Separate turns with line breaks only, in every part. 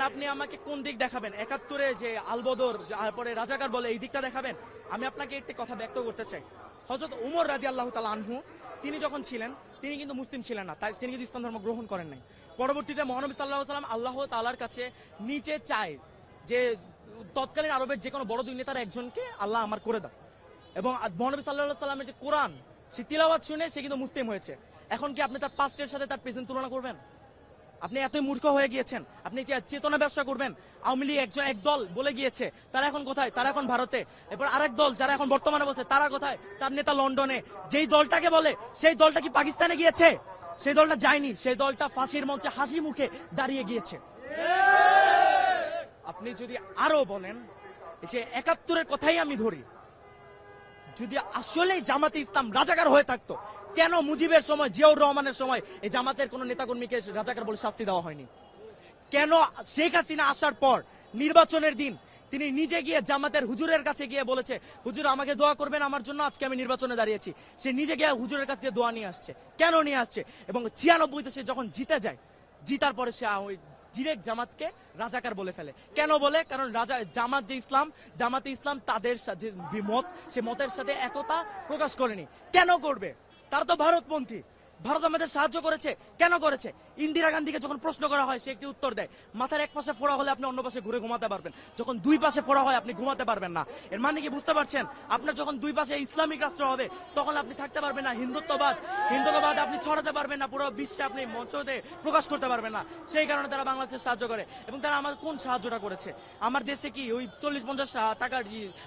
আপনি আমাকে কোন দিক দেখাবেন? 71-এ যে আলবদর পরে রাজাকার বলে এই দিকটা দেখাবেন? আমি আপনাকে একটি কথা ব্যক্ত করতে চাই। হযরত উমর রাদিয়াল্লাহু তাআলা আনহু তিনি যখন ছিলেন তিনি কিন্তু মুসলিম ছিলেন না, তাই তিনি কিন্তু ইসলাম ধর্ম গ্রহণ করেন নাই। পরবর্তীতে মহানবী সাল্লাল্লাহু আলাইহি ওয়াসাল্লাম আল্লাহ তাআলার কাছে নিচে চায় যে তৎকালীন আরবের যে কোনো বড় দুই নেতার একজনকে আল্লাহ আমার করে দাও, এবং মহানবী সাল্লাল্লাহু আলাইহি ওয়াসাল্লামের যে কোরআন সে তিলাওয়াত শুনে সে কিন্তু মুসলিম হয়েছে। এখন কি আপনি তার পাস্টের সাথে তার প্রেজেন্ট তুলনা করবেন? আপনি এতই মূর্খ হয়ে গিয়েছেন? আপনি কি চেতনা ব্যবসা করবেন? আওয়ামী লীগ এক দল বলে গিয়েছে, তারা এখন কোথায়? তারা এখন ভারতে। এরপর আরেক দল যারা এখন বর্তমানে বলছে তারা কোথায়? তার নেতা লন্ডনে। যেই দলটাকে বলে সেই দলটা কি পাকিস্তানে গিয়েছে? সেই দলটা যায়নি, সেই দলটা ফাঁসির মঞ্চে হাসি মুখে দাঁড়িয়ে গিয়েছে। আপনি যদি আরো বলেন যে 71-এর কথাই আমি ধরি, যদি আসলেই জামাতে ইসলাম রাজাকার হয়ে থাকতো, কেন মুজিবের সময়, জিয়াউর রহমানের সময় এই জামাতের কোন নেতাকর্মীকে রাজাকার বলে শাস্তি দেওয়া হয়নি? কেন শেখ হাসিনা আসার পর নির্বাচনের দিন তিনি নিজে গিয়ে জামাতের হুজুরের কাছে গিয়ে বলেছে, হুজুর আমাকে দোয়া করবেন আমার জন্য, আজকে আমি নির্বাচনে দাঁড়িয়েছি। সে নিজে গিয়ে হুজুরের কাছ দিয়ে দোয়া নিয়ে আসছে। কেন নিয়ে আসছে? এবং 96-তে সে যখন জিতে যায়, জিতার পরে সে ওই ডিরেক্ট জামাতকে রাজাকার বলে ফেলে। কেন বলে? কারণ জামাত যে ইসলাম, জামাতে ইসলাম তাদের যে মত, সে মতের সাথে একতা প্রকাশ করেনি। কেন করবে? তারা তো ভারতপন্থী। ভারত আমাদের সাহায্য করেছে। কেন করেছে? ইন্দিরা গান্ধীকে যখন প্রশ্ন করা হয় সে একটি উত্তর দেয়, মাথার এক পাশে ফোড়া হলে আপনি অন্য পাশে ঘুরে ঘুমাতে পারবেন, যখন দুই পাশে ফোড়া হয় আপনি ঘুমাতে পারবেন না। এর মানে কি বুঝতে পারছেন? আপনার যখন দুই পাশে ইসলামিক রাষ্ট্র হবে তখন আপনি থাকতে পারবেন না। হিন্দুত্ববাদ আপনি ছড়াতে পারবেন না, পুরো বিশ্বে আপনি মঞ্চতে প্রকাশ করতে পারবেন না। সেই কারণে তারা বাংলাদেশের সাহায্য করে। এবং তারা আমার কোন সাহায্যটা করেছে? আমার দেশে কি ওই 40-50 টাকার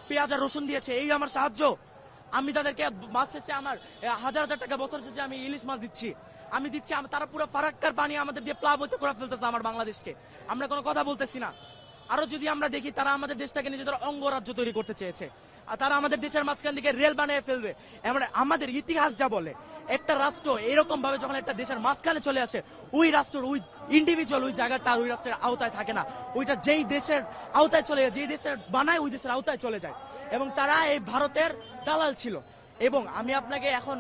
পেঁয়াজ আর রসুন দিয়েছে, এই আমার সাহায্য? আমি তাদেরকে মাস শেষে আমার হাজার হাজার টাকা বছর শেষে আমি ইলিশ মাছ দিচ্ছি, আমি দিচ্ছি। তারা পুরো ফারাক্কার পানি আমাদের দিয়ে প্লাবিত করে ফেলতেছে আমার বাংলাদেশকে। আমরা কোনো কথা বলতেছি না। আরো যদি আমরা দেখি, তারা আমাদের দেশটাকে নিজেদের অঙ্গরাজ্য তৈরি করতে চেয়েছে, আর তারা আমাদের দেশের মাঝখান থেকে রেল বানিয়ে ফেলবে। আমাদের ইতিহাস যা বলে, একটা রাষ্ট্র এরকম ভাবে যখন একটা দেশের মাঝখানে চলে আসে, ওই রাষ্ট্র, ওই ইন্ডিভিজুয়াল ওই জায়গাটা ওই রাষ্ট্রের আওতায় থাকে না। ওইটা যেই দেশের আওতায় চলে যায়, যেই দেশের বানায় ওই দেশের আওতায় চলে যায়। এবং তারা এই ভারতের দালাল ছিল। এবং আমি আপনাকে এখন